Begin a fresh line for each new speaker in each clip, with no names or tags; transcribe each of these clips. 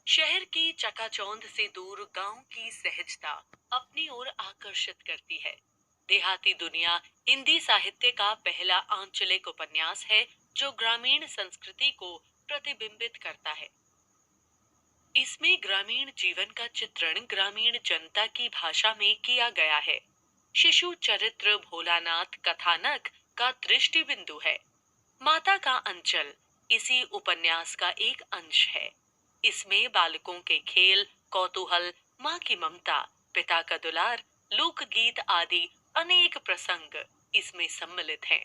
शहर की चकाचौंध से दूर गांव की सहजता अपनी ओर आकर्षित करती है। देहाती दुनिया हिंदी साहित्य का पहला आंचलिक उपन्यास है जो ग्रामीण संस्कृति को प्रतिबिंबित करता है। इसमें ग्रामीण जीवन का चित्रण ग्रामीण जनता की भाषा में किया गया है। शिशु चरित्र भोलानाथ कथानक का दृष्टि बिंदु है। माता का अंचल इसी उपन्यास का एक अंश है। इसमें बालकों के खेल, कौतूहल, माँ की ममता, पिता का दुलार, लोकगीत आदि अनेक प्रसंग इसमें सम्मिलित हैं।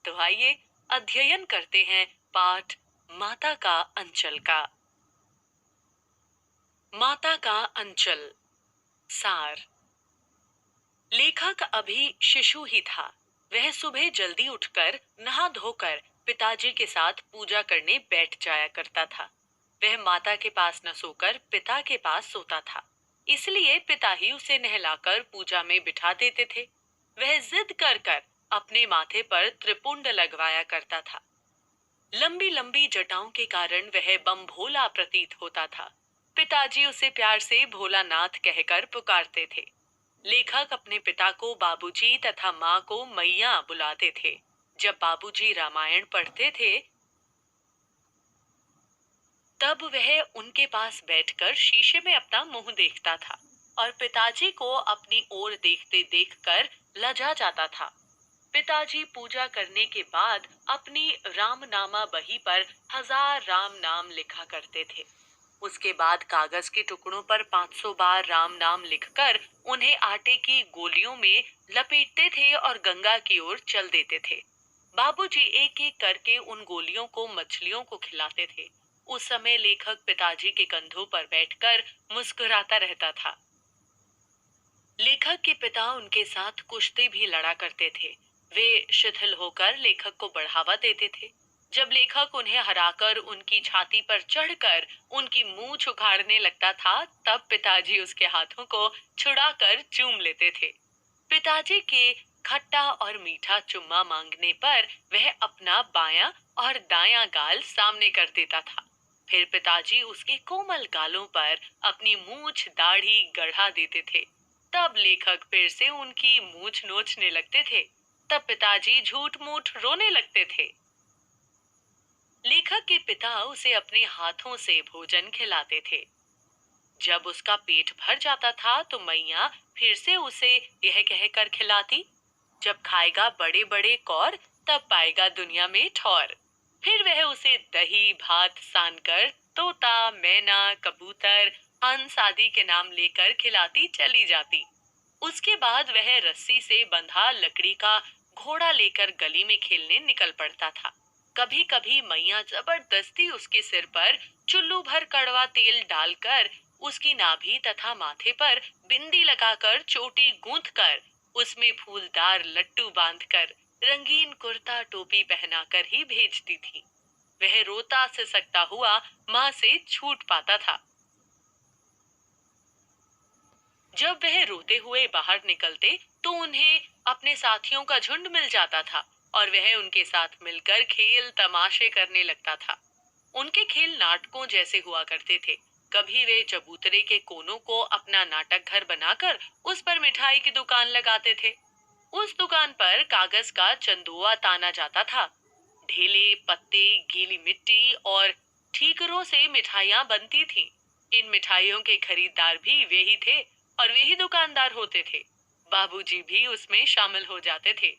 तो आइए अध्ययन करते हैं पाठ माता का अंचल का। माता का अंचल। सार। लेखक अभी शिशु ही था। वह सुबह जल्दी उठकर नहा धोकर पिताजी के साथ पूजा करने बैठ जाया करता था। वह माता के पास न सोकर पिता के पास सोता था, इसलिए पिता ही उसे नहलाकर पूजा में बिठा देते थे। वह जिद कर कर अपने माथे पर त्रिपुंड लगवाया करता था। लंबी लंबी जटाओं के कारण वह बम भोला प्रतीत होता था। पिताजी उसे प्यार से भोलानाथ कहकर पुकारते थे। लेखक अपने पिता को बाबूजी तथा माँ को मैया बुलाते थे। जब बाबूजी रामायण पढ़ते थे तब वह उनके पास बैठकर शीशे में अपना मुंह देखता था और पिताजी को अपनी ओर देखते देखकर लजा जाता था। पिताजी पूजा करने के बाद अपनी रामनामा बही पर 1000 राम नाम लिखा करते थे। उसके बाद कागज के टुकड़ों पर 500 बार राम नाम लिखकर उन्हें आटे की गोलियों में लपेटते थे और गंगा की ओर चल देते थे। बाबूजी एक एक करके उन गोलियों को मछलियों को खिलाते थे। उस समय लेखक पिताजी के कंधों पर बैठकर मुस्कुराता रहता था। लेखक के पिता उनके साथ कुश्ती भी लड़ा करते थे। वे शिथिल होकर लेखक को बढ़ावा देते थे। जब लेखक उन्हें हराकर उनकी छाती पर चढ़कर उनकी मूंछ उखाड़ने लगता था, तब पिताजी उसके हाथों को छुड़ाकर चूम लेते थे। पिताजी के खट्टा और मीठा चुम्मा मांगने पर वह अपना बायां और दायां गाल सामने कर देता था। फिर पिताजी उसके कोमल गालों पर अपनी मूंछ दाढ़ी गढ़ा देते थे। तब लेखक फिर से उनकी मूंछ नोचने लगते थे। तब पिताजी झूठ मूठ रोने लगते थे। लेखक के पिता उसे अपने हाथों से भोजन खिलाते थे। जब उसका पेट भर जाता था तो मैया फिर से उसे यह कहकर खिलाती, जब खाएगा बड़े बड़े कौर तब पाएगा दुनिया में ठौर। फिर वह उसे दही भात सानकर तोता मैना कबूतर हंस आदि के नाम लेकर खिलाती चली जाती। उसके बाद वह रस्सी से बंधा लकड़ी का घोड़ा लेकर गली में खेलने निकल पड़ता था। कभी कभी मैया जबरदस्ती उसके सिर पर चुल्लू भर कड़वा तेल डालकर उसकी नाभि तथा माथे पर बिंदी लगाकर चोटी गूंथकर उसमें फूलदार लट्टू बांधकर रंगीन कुर्ता टोपी पहनाकर ही भेजती थी। वह रोता सिसकता हुआ माँ से छूट पाता था। जब वह रोते हुए बाहर निकलते तो उन्हें अपने साथियों का झुंड मिल जाता था और वह उनके साथ मिलकर खेल तमाशे करने लगता था। उनके खेल नाटकों जैसे हुआ करते थे। कभी वे चबूतरे के कोनों को अपना नाटक घर बनाकर उस पर मिठाई की दुकान लगाते थे। उस दुकान पर कागज का चंदुआ ताना जाता था। ढेले पत्ते गीली मिट्टी और ठीकरों से मिठाइयाँ बनती थीं। इन मिठाइयों के खरीदार भी वे ही थे और वे ही दुकानदार होते थे। बाबूजी भी उसमें शामिल हो जाते थे।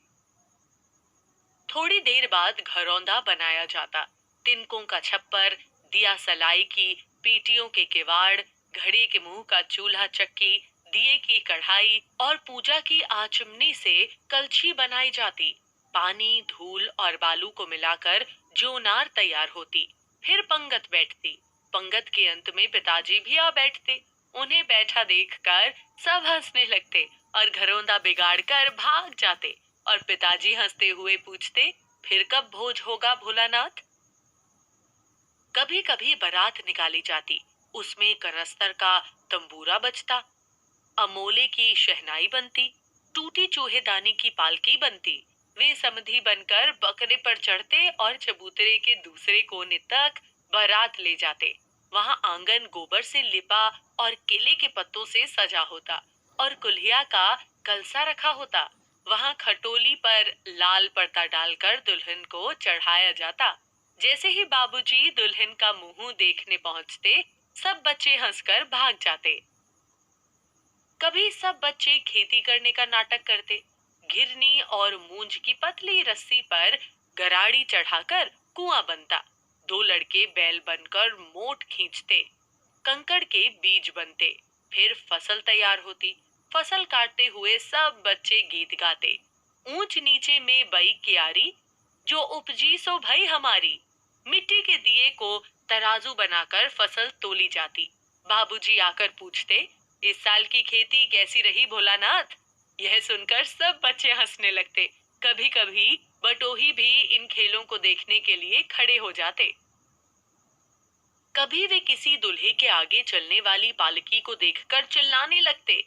थोड़ी देर बाद घरौंदा बनाया जाता। तिनकों का छप्पर, दिया सलाई की पीटियों के किवाड़, घड़े के मुंह का चूल्हा चक्की, दिए की कढ़ाई और पूजा की आचमनी से कलछी बनाई जाती। पानी धूल और बालू को मिलाकर जोनार तैयार होती। फिर पंगत बैठती। पंगत के अंत में पिताजी भी आ बैठते। उन्हें बैठा देखकर सब हंसने लगते और घरौंदा बिगाड़कर भाग जाते। और पिताजी हंसते हुए पूछते, फिर कब भोज होगा भोलानाथ? कभी कभी बारात निकाली जाती। उसमें कनस्तर का तंबूरा बजता, अमोले की शहनाई बनती, टूटी चूहेदानी की पालकी बनती। वे समधी बनकर बकरे पर चढ़ते और चबूतरे के दूसरे कोने तक बारात ले जाते। वहां आंगन गोबर से लिपा और केले के पत्तों से सजा होता और कुल्हिया का कलसा रखा होता। वहां खटोली पर लाल पर्दा डालकर दुल्हन को चढ़ाया जाता। जैसे ही बाबूजी दुल्हन का मुंह देखने पहुंचते, सब बच्चे हंसकर भाग जाते। कभी सब बच्चे खेती करने का नाटक करते। घिरनी और मूंज की पतली रस्सी पर गराड़ी चढ़ाकर कुआं बनता। दो लड़के बैल बनकर मोट खींचते। कंकड़ के बीज बनते। फिर फसल तैयार होती। फसल काटते हुए सब बच्चे गीत गाते। ऊंच नीचे में बई क्यारी, जो उपजी सो भई हमारी। मिट्टी के दिए को तराजू बनाकर फसल तोली जाती। बाबूजी आकर पूछते, इस साल की खेती कैसी रही भोलानाथ? यह सुनकर सब बच्चे हंसने लगते। कभी कभी बटोही भी इन खेलों को देखने के लिए खड़े हो जाते। कभी वे किसी दूल्हे के आगे चलने वाली पालकी को देखकर चिल्लाने लगते,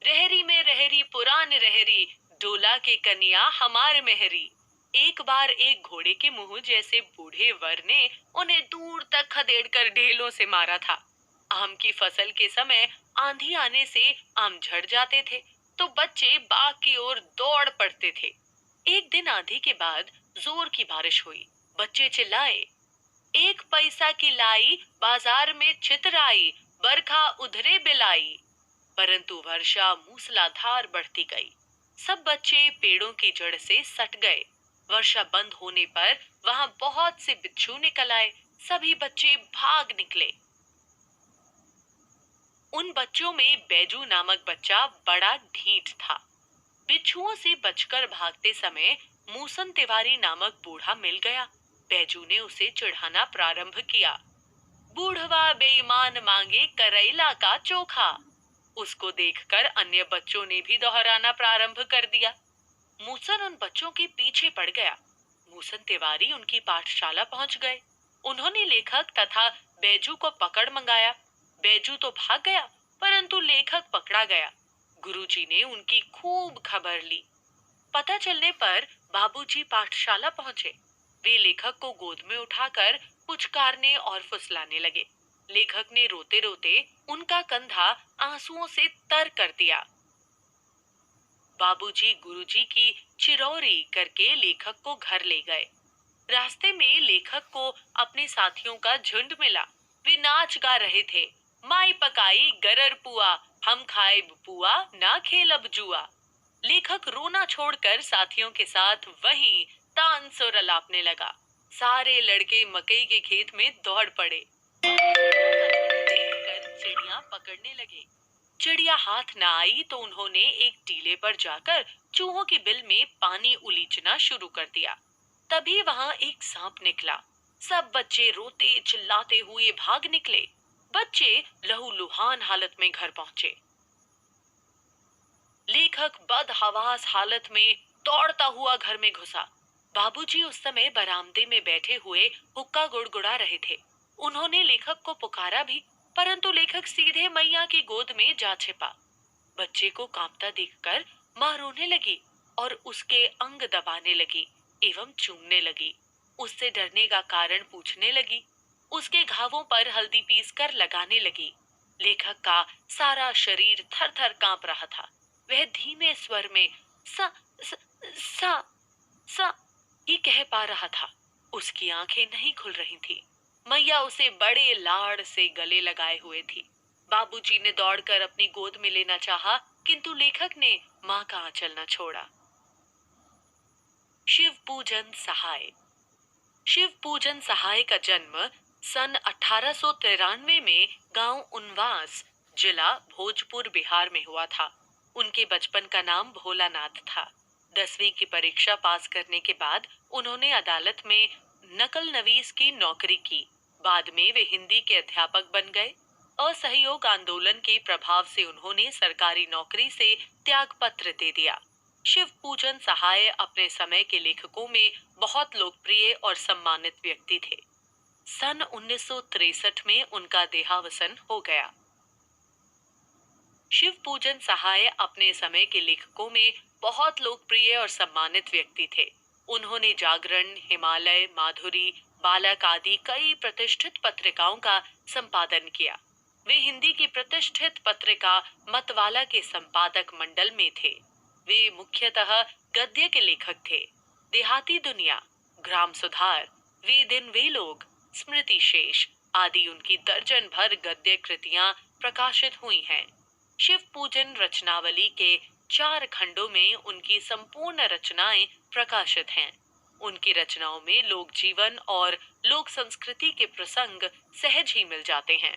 रहरी में रहरी पुरान रहरी, डोला के कन्या हमार मेहरी। एक बार एक घोड़े के मुंह जैसे बूढ़े वर ने उन्हें दूर तक खदेड़कर ढेलों से मारा था। आम की फसल के समय आंधी आने से आम झड़ जाते थे, तो बच्चे बाग की ओर दौड़ पड़ते थे। एक दिन आंधी के बाद जोर की बारिश हुई। बच्चे चिल्लाए, एक पैसा की लाई बाजार में छितराई, बरखा उधरे बिलाई। परंतु वर्षा मूसलाधार बढ़ती गई। सब बच्चे पेड़ों की जड़ से सट गए। वर्षा बंद होने पर वहां बहुत से बिच्छू निकल आए। सभी बच्चे भाग निकले। उन बच्चों में बैजू नामक बच्चा बड़ा ढीठ था। बिच्छुओं से बचकर भागते समय मूसन तिवारी नामक बूढ़ा मिल गया। बैजू ने उसे चिढ़ाना प्रारंभ किया। बूढ़वा बेईमान मांगे करैला का चोखा। उसको देखकर अन्य बच्चों ने भी दोहराना प्रारंभ कर दिया। मूसन उन बच्चों के पीछे पड़ गया। मूसन तिवारी उनकी पाठशाला पहुंच गए। उन्होंने लेखक तथा बैजू को पकड़ मंगाया। बैजू तो भाग गया, परंतु लेखक पकड़ा गया। गुरुजी ने उनकी खूब खबर ली। पता चलने पर बाबूजी पाठशाला पहुंचे। वे लेखक को गोद में उठाकर पुचकारने और फुसलाने लगे। लेखक ने रोते रोते उनका कंधा आंसुओं से तर कर दिया। बाबूजी गुरुजी की चिरौरी करके लेखक को घर ले गए। रास्ते में लेखक को अपने साथियों का झुंड मिला। वे नाच गा रहे थे, माई पकाई गरर पुआ, हम खाए पुआ ना खेलब जुआ। लेखक रोना छोड़कर साथियों के साथ वहीं तान सुर अलापने लगा। सारे लड़के मकई के खेत में दौड़ पड़े। देखकर चिड़िया पकड़ने लगे। चिड़िया हाथ न आई तो उन्होंने एक टीले पर जाकर चूहों के बिल में पानी उलीचना शुरू कर दिया। तभी वहां एक सांप निकला। सब बच्चे रोते चिल्लाते हुए भाग निकले। बच्चे लहूलुहान हालत में घर पहुंचे। लेखक बदहवास हालत में दौड़ता हुआ घर में घुसा। बाबूजी उस समय बरामदे में बैठे हुए हुक्का गुड़गुड़ा रहे थे। उन्होंने लेखक को पुकारा भी, परंतु लेखक सीधे मैया की गोद में जा छिपा। बच्चे को कांपता देखकर माँ रोने लगी और उसके अंग दबाने लगी एवं चूमने लगी। उससे डरने का कारण पूछने लगी। उसके घावों पर हल्दी पीसकर लगाने लगी। लेखक का सारा शरीर थर थर कांप रहा था। वह धीमे स्वर में सा सा सा सा ही कह पा रहा था। उसकी आंखें नहीं खुल रही थी। मैया उसे बड़े लाड़ से गले लगाए हुए थी। बाबूजी ने दौड़कर अपनी गोद में लेना चाहा, किंतु लेखक ने माँ का आंचल न छोड़ा। शिव पूजन सहाय। शिव पूजन सहाय का जन्म सन 1893 में गांव उनवास, जिला भोजपुर, बिहार में हुआ था। उनके बचपन का नाम भोलानाथ था। 10वीं की परीक्षा पास करने के बाद उन्होंने अदालत में नकल नवीस की नौकरी की। बाद में वे हिंदी के अध्यापक बन गए। असहयोग आंदोलन के प्रभाव से उन्होंने सरकारी नौकरी से त्याग पत्र दे दिया। शिव पूजन सहाय अपने समय के लेखकों में बहुत लोकप्रिय और सम्मानित व्यक्ति थे। सन 1963 में उनका देहावसान हो गया। शिव पूजन सहाय अपने समय के लेखकों में बहुत लोकप्रिय और सम्मानित व्यक्ति थे। उन्होंने जागरण, हिमालय, माधुरी, बालक आदि कई प्रतिष्ठित पत्रिकाओं का संपादन किया। वे हिंदी की प्रतिष्ठित पत्रिका मतवाला के संपादक मंडल में थे। वे मुख्यतः गद्य के लेखक थे। देहाती दुनिया, ग्राम सुधार, वे दिन वे लोग, स्मृति शेष आदि उनकी दर्जन भर गद्य कृतियां प्रकाशित हुई हैं। शिव पूजन रचनावली के 4 खंडों में उनकी संपूर्ण रचनाएं प्रकाशित हैं। उनकी रचनाओं में लोक जीवन और लोक संस्कृति के प्रसंग सहज ही मिल जाते हैं।